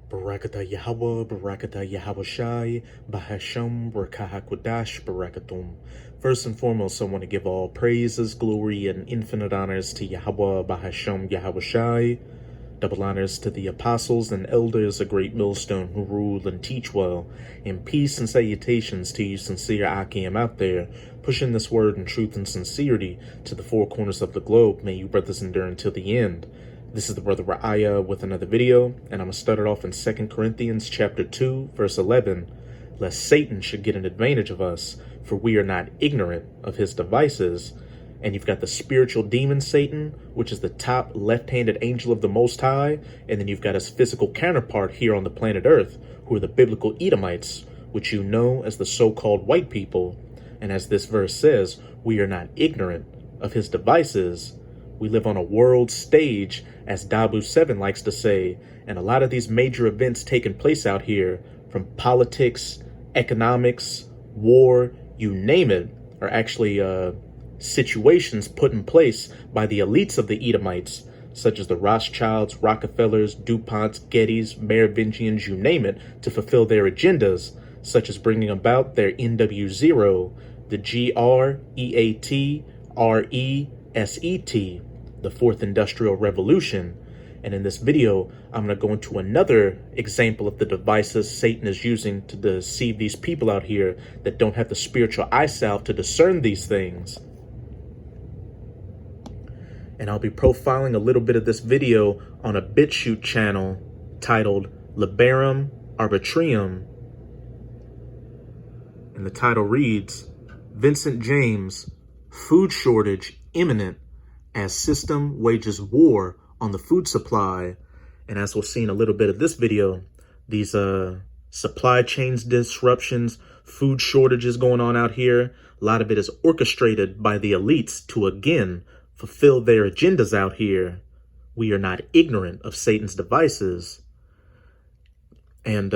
Barakatah Yahweh, Barakatah Yahweh Shai, Bahasham, Barakahakwadash, Barakatum. First and foremost, I want to give all praises, glory, and infinite honors to Yahweh, Bahasham, Yahweh Shai. Double honors to the apostles and elders of Great Millstone who rule and teach well. And peace and salutations to you sincere Akim out there, pushing this word in truth and sincerity to the four corners of the globe. May you brothers endure until the end. This is the brother Ra'aya with another video, and I'm going to start it off in 2 Corinthians chapter 2, verse 11. Lest Satan should get an advantage of us, for we are not ignorant of his devices. And you've got the spiritual demon Satan, which is the top left-handed angel of the Most High, and then you've got his physical counterpart here on the planet Earth, who are the biblical Edomites, which you know as the so-called white people. And as this verse says, we are not ignorant of his devices. We live on a world stage, as Dabu 7 likes to say, and a lot of these major events taking place out here, from politics, economics, war, you name it, are actually situations put in place by the elites of the Edomites, such as the Rothschilds, Rockefellers, DuPonts, Gettys, Merovingians, you name it, to fulfill their agendas, such as bringing about their NW0, the GREATRESET, the Fourth Industrial Revolution. And in this video, I'm going to go into another example of the devices Satan is using to deceive these people out here that don't have the spiritual eye salve to discern these things. And I'll be profiling a little bit of this video on a BitChute channel titled Liberum Arbitrium. And the title reads, Vincent James, Food Shortage Imminent as System Wages War on the Food Supply. And as we'll see in a little bit of this video, these supply chains disruptions, food shortages going on out here, a lot of it is orchestrated by the elites to, again, fulfill their agendas out here. We are not ignorant of Satan's devices. And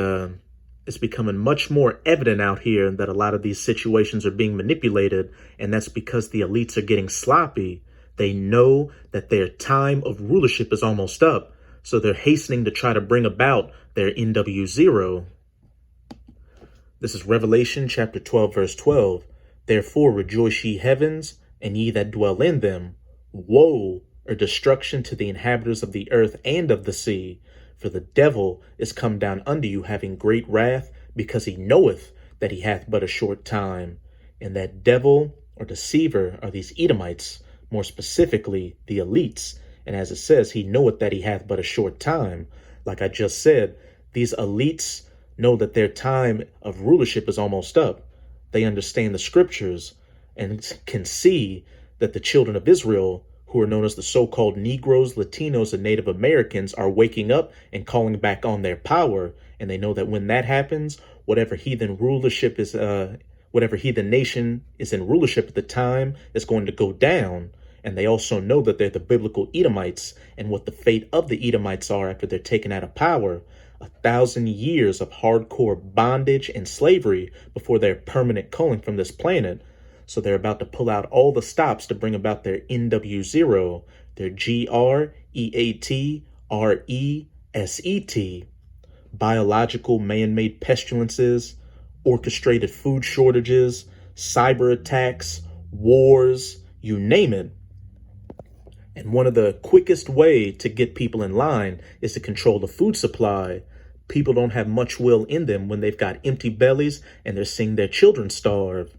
it's becoming much more evident out here that a lot of these situations are being manipulated, and that's because the elites are getting sloppy. They know that their time of rulership is almost up, so they're hastening to try to bring about their NW0. This is Revelation chapter 12, verse 12. Therefore rejoice ye heavens, and ye that dwell in them. Woe or destruction to the inhabitants of the earth and of the sea, for the devil is come down unto you having great wrath, because he knoweth that he hath but a short time. And that devil or deceiver are these Edomites, more specifically the elites. And as it says, he knoweth that he hath but a short time. Like I just said, these elites know that their time of rulership is almost up. They understand the scriptures and can see that the children of Israel, who are known as the so-called Negroes, Latinos, and Native Americans, are waking up and calling back on their power. And they know that when that happens, whatever heathen rulership is, whatever heathen nation is in rulership at the time is going to go down. And they also know that they're the biblical Edomites, and what the fate of the Edomites are after they're taken out of power. 1,000 years of hardcore bondage and slavery before their permanent culling from this planet. So they're about to pull out all the stops to bring about their NW0, their GREATRESET, biological man-made pestilences, orchestrated food shortages, cyber attacks, wars, you name it. And one of the quickest way to get people in line is to control the food supply. People don't have much will in them when they've got empty bellies and they're seeing their children starve.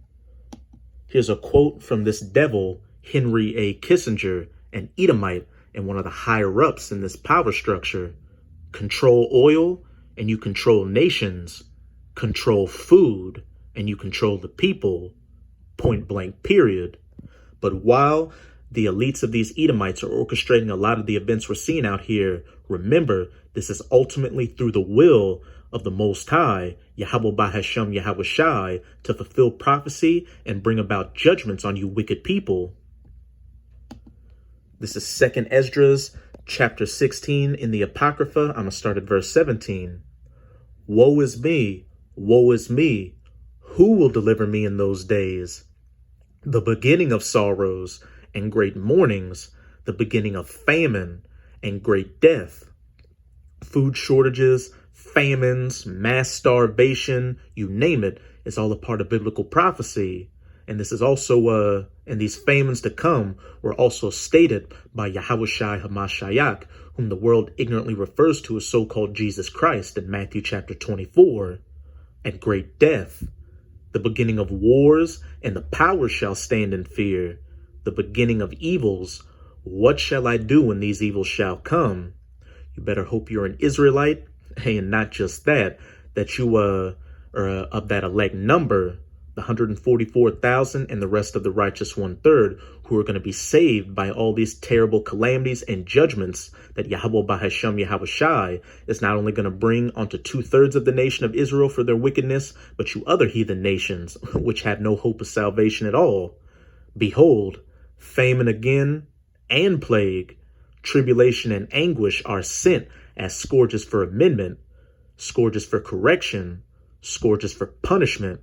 Here's a quote from this devil, Henry A. Kissinger, an Edomite and one of the higher ups in this power structure. Control oil and you control nations. Control food and you control the people. Point blank, period. But while the elites of these Edomites are orchestrating a lot of the events we're seeing out here, remember, this is ultimately through the will of the Most High, Yahweh Bahasham Yahweh Shai, to fulfill prophecy and bring about judgments on you wicked people. This is 2 Esdras chapter 16 in the Apocrypha. I'm going to start at verse 17. Woe is me, woe is me. Who will deliver me in those days? The beginning of sorrows and great mournings, the beginning of famine and great death, food shortages, famines, mass starvation, you name it, is all a part of biblical prophecy. And this is also, and these famines to come were also stated by Yahushua HaMashiach, whom the world ignorantly refers to as so-called Jesus Christ in Matthew chapter 24. And great death, the beginning of wars, and the powers shall stand in fear, the beginning of evils. What shall I do when these evils shall come? You better hope you're an Israelite, and not just that, that you are of that elect number, the 144,000 and the rest of the righteous 1/3, who are going to be saved by all these terrible calamities and judgments that Yahweh Bahashem Yahushai is not only going to bring onto 2/3 of the nation of Israel for their wickedness, but you other heathen nations, which have no hope of salvation at all. Behold, famine again and plague, tribulation and anguish are sent as scourges for amendment, scourges for correction, scourges for punishment.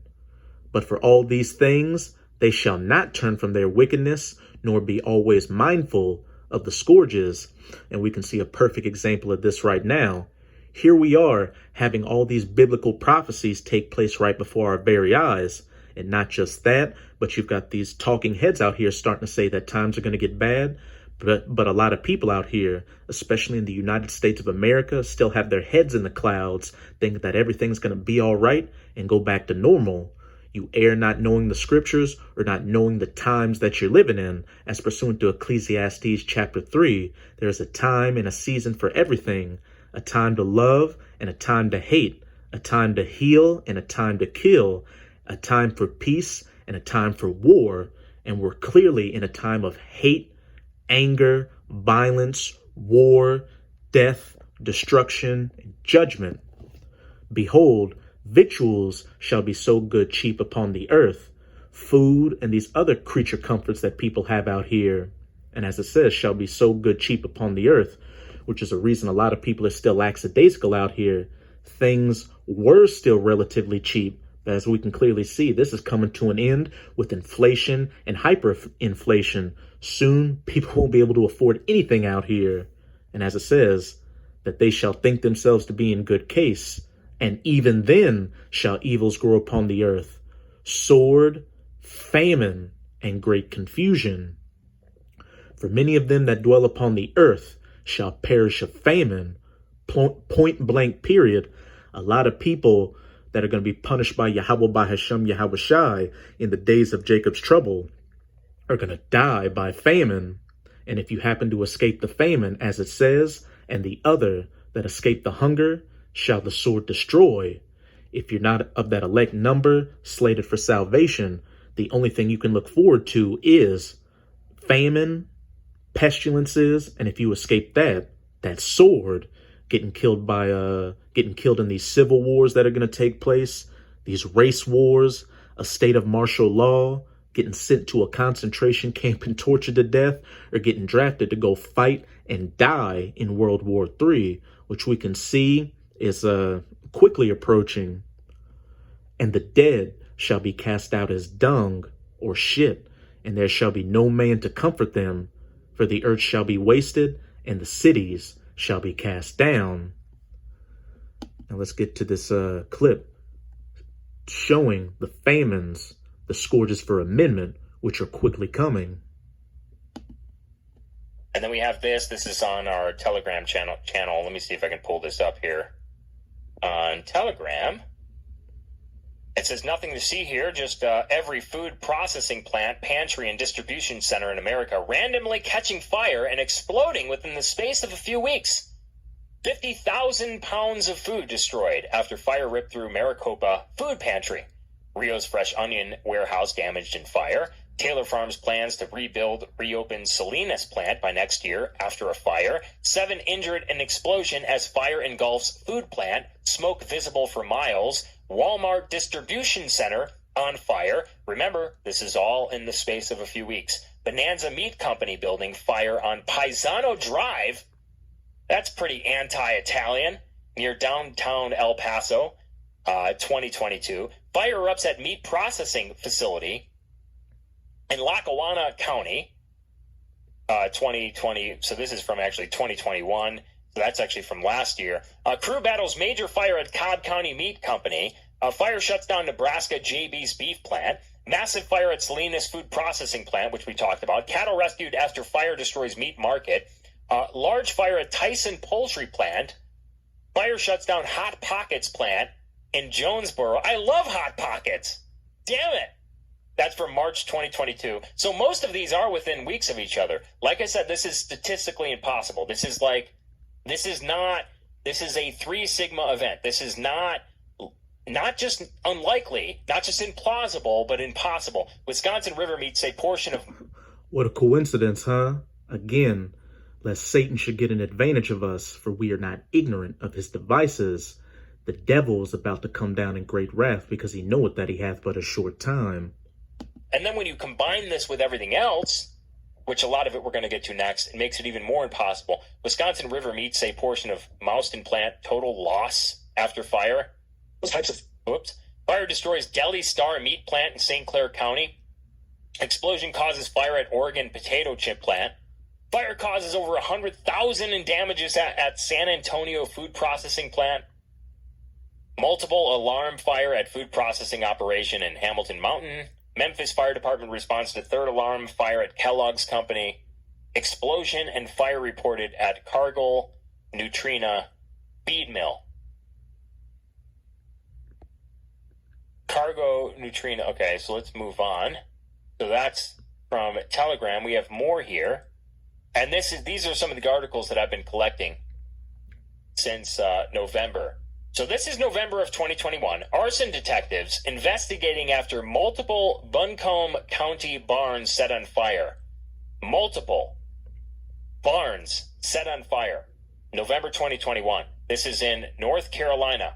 But for all these things, they shall not turn from their wickedness, nor be always mindful of the scourges. And we can see a perfect example of this right now. Here we are having all these biblical prophecies take place right before our very eyes. And not just that, but you've got these talking heads out here starting to say that times are going to get bad. But a lot of people out here, especially in the United States of America, still have their heads in the clouds, think that everything's going to be all right and go back to normal. You err not knowing the scriptures or not knowing the times that you're living in. As pursuant to Ecclesiastes chapter 3, there is a time and a season for everything, a time to love and a time to hate, a time to heal and a time to kill, a time for peace and a time for war. And we're clearly in a time of hate, anger, violence, war, death, destruction, and judgment. Behold, victuals shall be so good cheap upon the earth, food and these other creature comforts that people have out here. And as it says, shall be so good cheap upon the earth, which is a reason a lot of people are still lackadaisical out here. Things were still relatively cheap, but as we can clearly see, this is coming to an end with inflation and hyperinflation. Soon, people won't be able to afford anything out here. And as it says, that they shall think themselves to be in good case, and even then shall evils grow upon the earth, sword, famine, and great confusion. For many of them that dwell upon the earth shall perish of famine. Point blank period. A lot of people that are going to be punished by Yahweh Bahashem Yahushai in the days of Jacob's trouble are going to die by famine. And if you happen to escape the famine, as it says, and the other that escape the hunger, shall the sword destroy. If you're not of that elect number slated for salvation, the only thing you can look forward to is famine, pestilences, and if you escape that sword, getting killed in these civil wars that are going to take place, these race wars, a state of martial law, getting sent to a concentration camp and tortured to death, or getting drafted to go fight and die in World War III, which we can see is quickly approaching. And the dead shall be cast out as dung or shit, and there shall be no man to comfort them, for the earth shall be wasted, and the cities shall be cast down. Now let's get to this clip showing the famines, the scourges for amendment, which are quickly coming. And then we have this. This is on our Telegram channel. Let me see if I can pull this up here. On Telegram, it says nothing to see here, just every food processing plant, pantry, and distribution center in America randomly catching fire and exploding within the space of a few weeks. 50,000 pounds of food destroyed after fire ripped through Maricopa food pantry. Rio's fresh onion warehouse damaged in fire. Taylor Farms plans to reopen Salinas plant by next year after a fire. 7 injured in explosion as fire engulfs food plant. Smoke visible for miles. Walmart distribution center on fire. Remember, this is all in the space of a few weeks. Bonanza Meat Company building fire on Paisano Drive. That's pretty anti-Italian. Near downtown El Paso, 2022. Fire erupts at meat processing facility in Lackawanna County, 2020. So this is from actually 2021. So that's actually from last year. Crew battles major fire at Cobb County Meat Company. Fire shuts down Nebraska JB's beef plant. Massive fire at Salinas food processing plant, which we talked about. Cattle rescued after fire destroys meat market. Large fire at Tyson poultry plant. Fire shuts down Hot Pockets plant in Jonesboro. I love Hot Pockets. Damn it. That's from March 2022. So most of these are within weeks of each other. Like I said, this is statistically impossible. This is a 3 sigma event. This is not just unlikely, not just implausible, but impossible. Wisconsin river meats a portion of... What a coincidence, huh? Again, lest Satan should get an advantage of us, for we are not ignorant of his devices. The devil is about to come down in great wrath, because he knoweth that he hath but a short time. And then when you combine this with everything else, which a lot of it we're going to get to next, it makes it even more impossible. Wisconsin river meats a portion of Mauston plant total loss after fire. Those types of... Whoops. Fire destroys Deli Star meat plant in St. Clair County. Explosion causes fire at Oregon potato chip plant. Fire causes over 100,000 in damages at San Antonio food processing plant. Multiple alarm fire at food processing operation in Hamilton Mountain. Memphis Fire Department responds to third alarm fire at Kellogg's Company. Explosion and fire reported at Cargill Nutrina feed mill. Cargo Nutrina. Okay, so let's move on. So that's from Telegram. We have more here. And these are some of the articles that I've been collecting since November. So this is November of 2021. Arson detectives investigating after multiple Buncombe County barns set on fire. Multiple barns set on fire. November 2021. This is in North Carolina.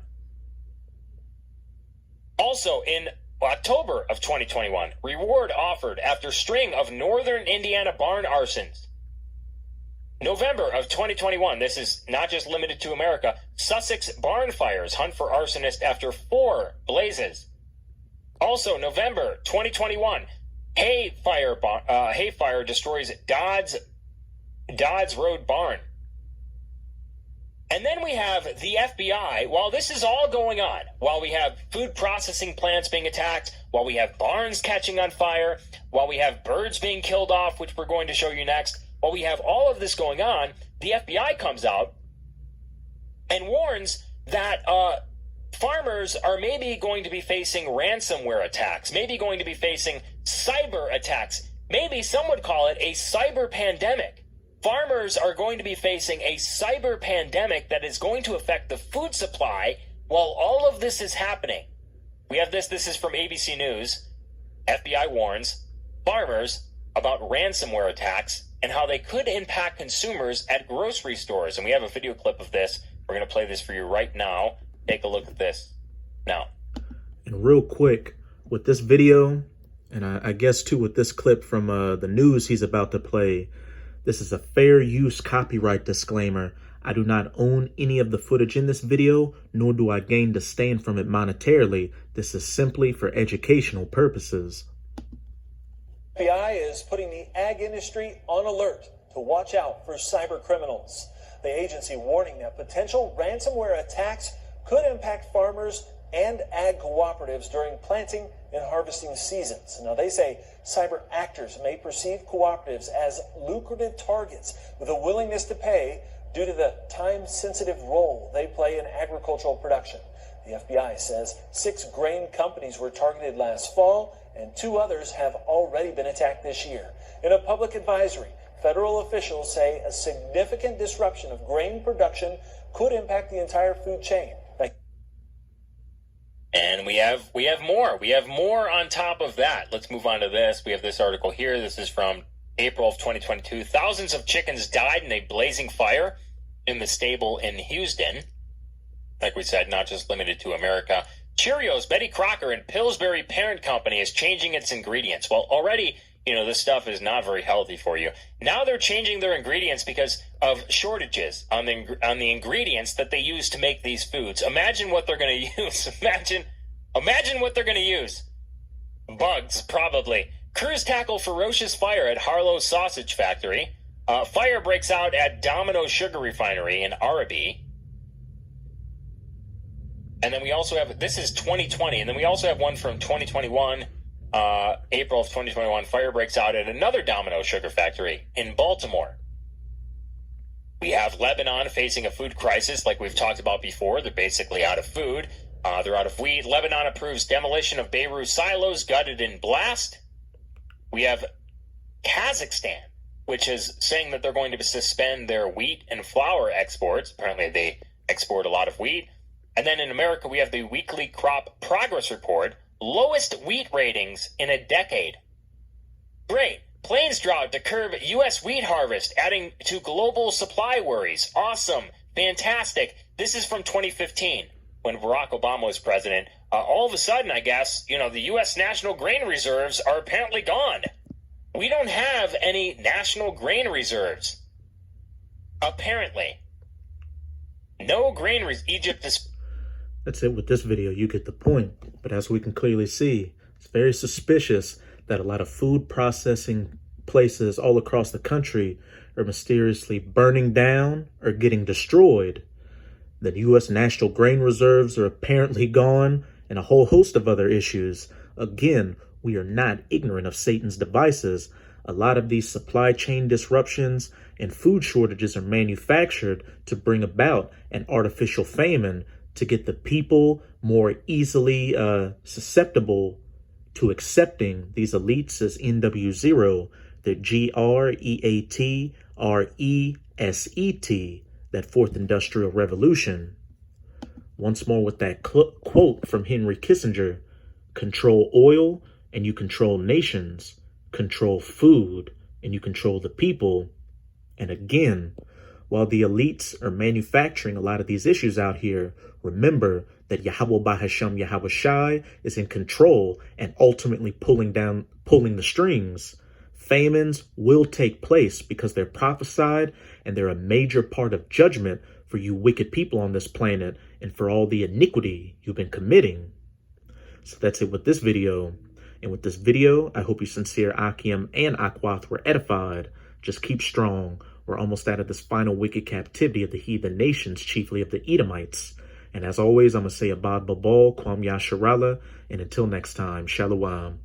Also in October of 2021, reward offered after string of northern Indiana barn arsons. November of 2021, this is not just limited to America. Sussex barn fires hunt for arsonist after 4 blazes. Also, November 2021, hay fire destroys Dodds Road barn. And then we have the FBI. While this is all going on, while we have food processing plants being attacked, while we have barns catching on fire, while we have birds being killed off, which we're going to show you next, while we have all of this going on, the FBI comes out and warns that farmers are maybe going to be facing ransomware attacks, maybe going to be facing cyber attacks. Maybe some would call it a cyber pandemic. Farmers are going to be facing a cyber pandemic that is going to affect the food supply while all of this is happening. We have this is from ABC News. FBI warns farmers about ransomware attacks and how they could impact consumers at grocery stores. And we have a video clip of this. We're going to play this for you right now. Take a look at this now. And real quick, with this video, and I guess too with this clip from the news he's about to play, this is a fair use copyright disclaimer. I do not own any of the footage in this video, nor do I gain to stand from it monetarily. This is simply for educational purposes. FBI is putting the ag industry on alert to watch out for cyber criminals. The agency warning that potential ransomware attacks could impact farmers and ag cooperatives during planting and harvesting seasons. Now, they say cyber actors may perceive cooperatives as lucrative targets with a willingness to pay due to the time-sensitive role they play in agricultural production. The FBI says 6 grain companies were targeted last fall, and 2 others have already been attacked this year. In a public advisory, federal officials say a significant disruption of grain production could impact the entire food chain. And we have more. We have more on top of that. Let's move on to this. We have this article here. This is from April of 2022. Thousands of chickens died in a blazing fire in the stable in Houston. Like we said, not just limited to America. Cheerios, Betty Crocker, and Pillsbury Parent Company is changing its ingredients. Well, already, this stuff is not very healthy for you. Now they're changing their ingredients because of shortages on the ingredients that they use to make these foods. Imagine what they're going to use. Imagine what they're going to use. Bugs, probably. Crews tackle ferocious fire at Harlow Sausage Factory. Fire breaks out at Domino Sugar Refinery in Arabi. And then we also have, this is 2020, and then we also have one from 2021, April of 2021. Fire breaks out at another Domino Sugar factory in Baltimore. We have Lebanon facing a food crisis like we've talked about before. They're basically out of food. They're out of wheat. Lebanon approves demolition of Beirut silos gutted in blast. We have Kazakhstan, which is saying that they're going to suspend their wheat and flour exports. Apparently they export a lot of wheat. And then in America, we have the weekly crop progress report. Lowest wheat ratings in a decade. Great. Plains drought to curb U.S. wheat harvest, adding to global supply worries. Awesome. Fantastic. This is from 2015 when Barack Obama was president. All of a sudden, I guess, the U.S. national grain reserves are apparently gone. We don't have any national grain reserves. Apparently. No grain reserves. Egypt is... That's it with this video. You get the point. But as we can clearly see, it's very suspicious that a lot of food processing places all across the country are mysteriously burning down or getting destroyed. The U.S. national grain reserves are apparently gone, and a whole host of other issues. Again, we are not ignorant of Satan's devices. A lot of these supply chain disruptions and food shortages are manufactured to bring about an artificial famine to get the people more easily susceptible to accepting these elites as NW0, the GREATRESET, that fourth industrial revolution. Once more with that quote from Henry Kissinger, control oil and you control nations, control food and you control the people. And again, while the elites are manufacturing a lot of these issues out here, remember that Yahweh Bahasham Yahweh Shai is in control and ultimately pulling the strings. Famines will take place because they're prophesied, and they're a major part of judgment for you wicked people on this planet and for all the iniquity you've been committing. So that's it with this video. And with this video, I hope you sincere Akim and Akwath were edified. Just keep strong. We're almost out of this final wicked captivity of the heathen nations, chiefly of the Edomites. And as always, I'm going to say Abad Babal, Kwam Yasharala, and until next time, Shalom.